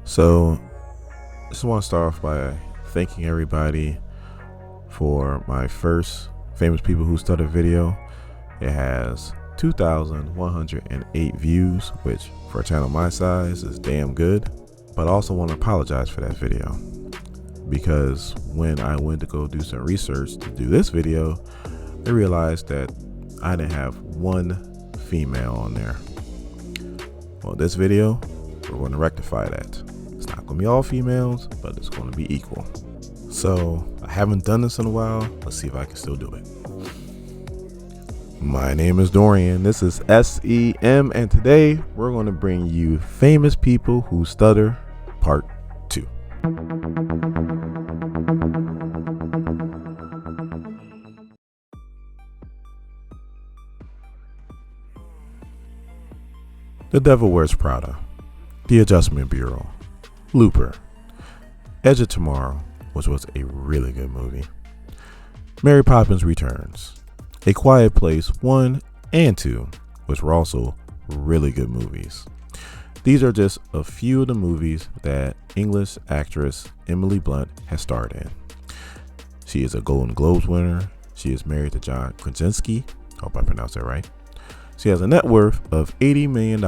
So, just want to start off by thanking everybody for my first Famous People Who Stutter video. It has 2,108 views, which for a channel my size is damn good. But I also want to apologize for that video, because when I went to go do some research to do this video, I realized that I didn't have one female on there. Well, this video, we're going to rectify that. It's not going to be all females, but it's going to be equal. So I haven't done this in a while. Let's see if I can still do it. My name is Dorian. This is SEM, and today we're going to bring you Famous People Who Stutter Part 2. The Devil Wears Prada, The Adjustment Bureau, Looper, Edge of Tomorrow, which was a really good movie, Mary Poppins Returns, A Quiet Place 1 and 2, which were also really good movies. These are just a few of the movies that English actress Emily Blunt has starred in. She is a Golden Globes winner. She is married to John Krasinski. Hope I pronounced that right. She has a net worth of $80 million,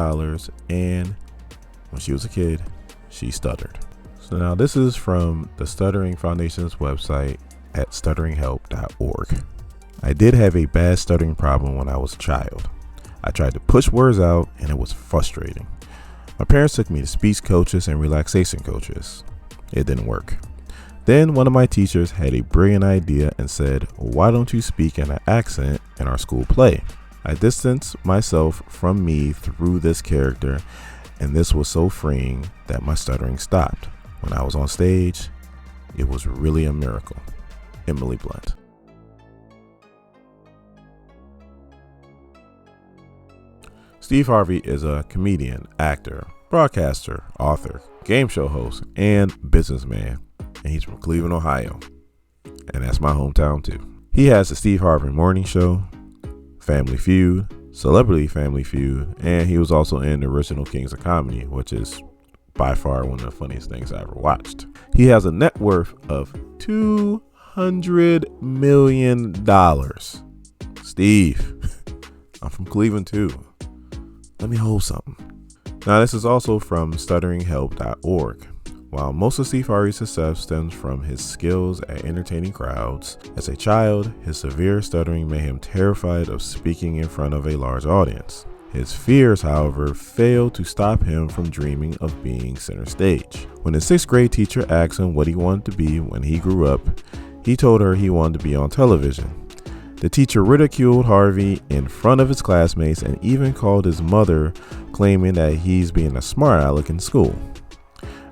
and when she was a kid, she stuttered. So now this is from the Stuttering Foundation's website at stutteringhelp.org. I did have a bad stuttering problem when I was a child. I tried to push words out and it was frustrating. My parents took me to speech coaches and relaxation coaches. It didn't work. Then one of my teachers had a brilliant idea and said, "Why don't you speak in an accent in our school play?" I distanced myself from me through this character, and this was so freeing that my stuttering stopped. When I was on stage, it was really a miracle. Emily Blunt. Steve Harvey is a comedian, actor, broadcaster, author, game show host, and businessman, and he's from Cleveland, Ohio, and that's my hometown too. He has the Steve Harvey Morning Show, Family Feud, Celebrity Family Feud, and he was also in the original Kings of Comedy, which is by far one of the funniest things I ever watched. He has a net worth of $200 million. Steve, I'm from Cleveland too. Let me hold something. Now, this is also from stutteringhelp.org. While most of Steve Harvey's success stems from his skills at entertaining crowds, as a child, his severe stuttering made him terrified of speaking in front of a large audience. His fears, however, failed to stop him from dreaming of being center stage. When his 6th grade teacher asked him what he wanted to be when he grew up, he told her he wanted to be on television. The teacher ridiculed Harvey in front of his classmates and even called his mother, claiming that he's being a smart aleck in school.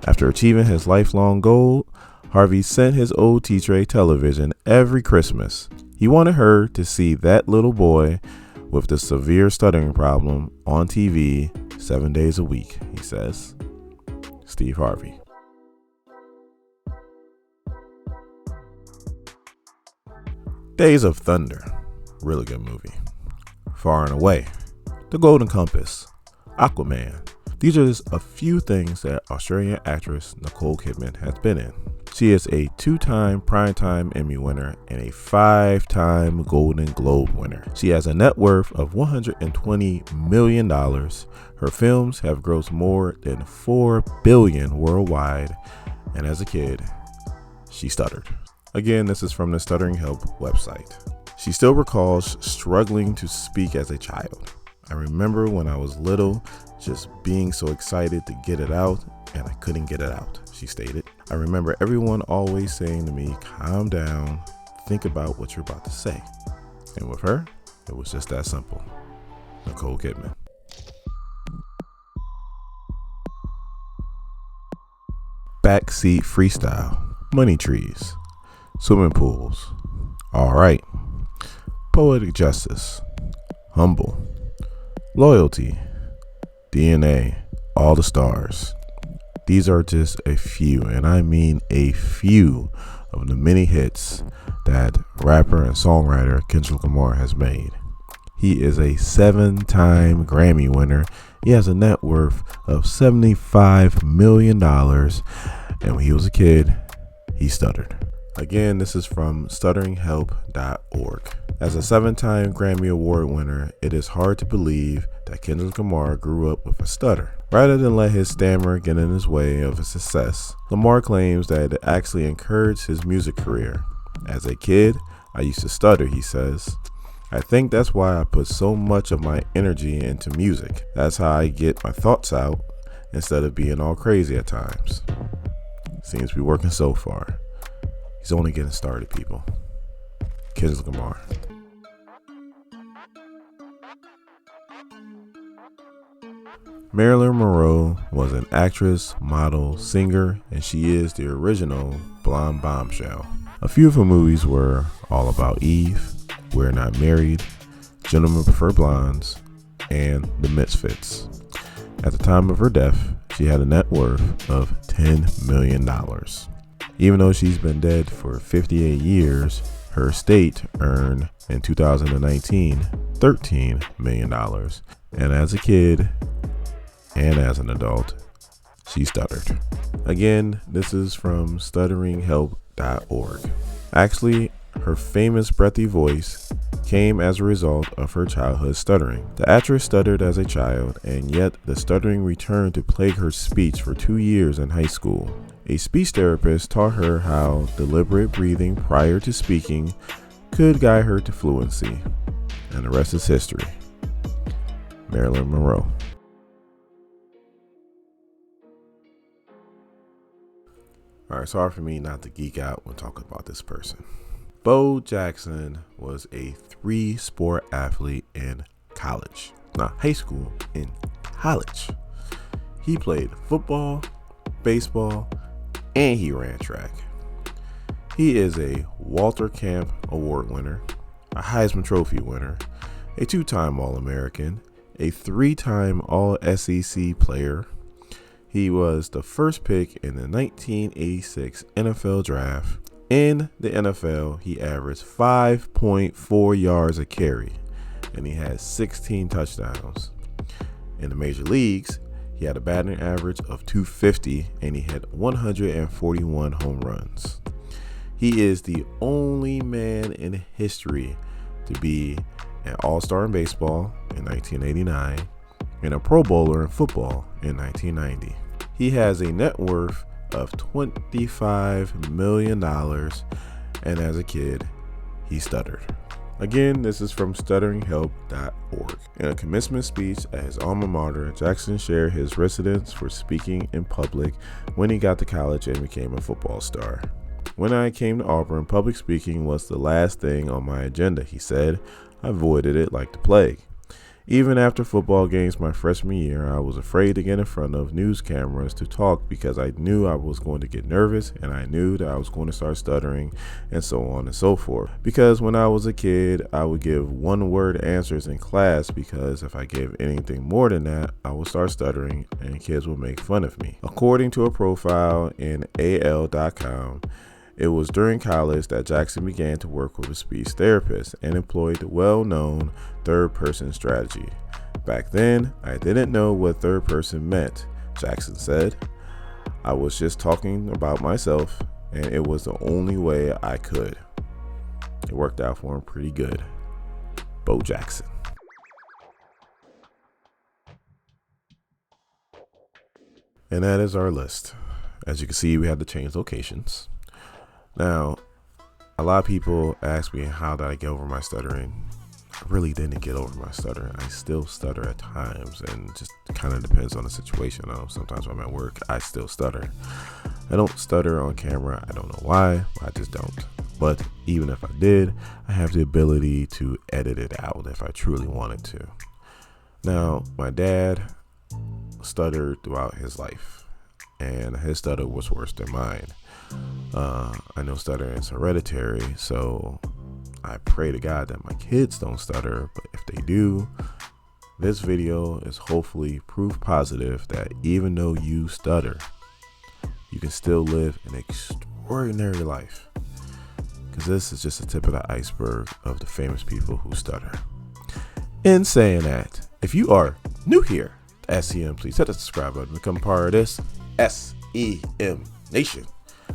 After achieving his lifelong goal, Harvey sent his old teacher a television every Christmas. He wanted her to see that little boy with the severe stuttering problem on TV 7 days a week, he says. Steve Harvey. Days of Thunder, really good movie. Far and Away, The Golden Compass, Aquaman. These are just a few things that Australian actress Nicole Kidman has been in. She is a 2-time Primetime Emmy winner and a 5-time Golden Globe winner. She has a net worth of $120 million. Her films have grossed more than $4 billion worldwide, and as a kid, she stuttered. Again, this is from the Stuttering Help website. She still recalls struggling to speak as a child. I remember when I was little, just being so excited to get it out, and I couldn't get it out, she stated. I remember everyone always saying to me, "Calm down, think about what you're about to say." And with her, it was just that simple. Nicole Kidman. Backseat Freestyle, Money Trees, Swimming Pools, All Right, Poetic Justice, Humble, Loyalty, DNA, All the Stars. These are just a few, and I mean a few, of the many hits that rapper and songwriter Kendrick Lamar has made. He is a 7-time Grammy winner He has a net worth of $75 million, and when he was a kid, he stuttered. Again, this is from stutteringhelp.org. As a 7-time Grammy Award winner, it is hard to believe that Kendrick Lamar grew up with a stutter. Rather than let his stammer get in his way of his success, Lamar claims that it actually encouraged his music career. As a kid, I used to stutter, he says. I think that's why I put so much of my energy into music. That's how I get my thoughts out instead of being all crazy at times. Seems to be working so far. He's only getting started, people. Kendrick Lamar. Marilyn Monroe was an actress, model, singer, and she is the original blonde bombshell. A few of her movies were All About Eve, We're Not Married, Gentlemen Prefer Blondes, and The Misfits. At the time of her death, she had a net worth of $10 million. Even though she's been dead for 58 years, her estate earned in 2019 $13 million. And as a kid and as an adult, she stuttered. Again, this is from stutteringhelp.org. Actually, her famous breathy voice came as a result of her childhood stuttering. The actress stuttered as a child, and yet the stuttering returned to plague her speech for 2 years in high school. A speech therapist taught her how deliberate breathing prior to speaking could guide her to fluency. And the rest is history. Marilyn Monroe. Alright, sorry for me not to geek out when talking about this person. Bo Jackson was a 3-sport athlete in college. Not high school, in college. He played football, baseball, and he ran track. He is a Walter Camp Award winner, a Heisman Trophy winner, a 2-time All-American, a 3-time All-SEC player. He was the first pick in the 1986 NFL Draft. In the NFL, he averaged 5.4 yards a carry, and he had 16 touchdowns. In the major leagues, he had a batting average of .250, and he had 141 home runs. He is the only man in history to be an All-Star in baseball in 1989 and a Pro Bowler in football in 1990. He has a net worth of $25 million, and as a kid, he stuttered. Again, this is from stutteringhelp.org. In a commencement speech at his alma mater, Jackson shared his reticence for speaking in public when he got to college and became a football star. When I came to Auburn, public speaking was the last thing on my agenda, he said. I avoided it like the plague. Even after football games my freshman year, I was afraid to get in front of news cameras to talk because I knew I was going to get nervous and I knew that I was going to start stuttering and so on and so forth. Because when I was a kid, I would give one-word answers in class because if I gave anything more than that, I would start stuttering and kids would make fun of me. According to a profile in AL.com, it was during college that Jackson began to work with a speech therapist and employed the well-known third-person strategy. Back then, I didn't know what third person meant, Jackson said. I was just talking about myself, and it was the only way I could. It worked out for him pretty good. Bo Jackson. And that is our list. As you can see, we had to change locations. Now, a lot of people ask me how did I get over my stuttering. I really didn't get over my stutter. I still stutter at times, and just kind of depends on the situation. Sometimes when I'm at work, I still stutter. I don't stutter on camera. I don't know why. I just don't. But even if I did, I have the ability to edit it out if I truly wanted to. Now, my dad stuttered throughout his life, and his stutter was worse than mine. I know stuttering is hereditary, so I pray to God that my kids don't stutter, but if they do, this video is hopefully proof positive that even though you stutter, you can still live an extraordinary life. Because this is just the tip of the iceberg of the famous people who stutter. In saying that, if you are new here SEM, please hit the subscribe button. Become part of this SEM Nation.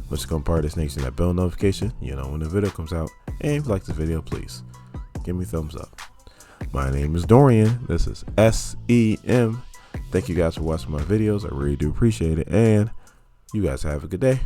Let's become part of this nation. That bell notification, when the video comes out. And if you like this video, please give me a thumbs up. My name is Dorian. This is SEM. Thank you guys for watching my videos. I really do appreciate it. And you guys have a good day.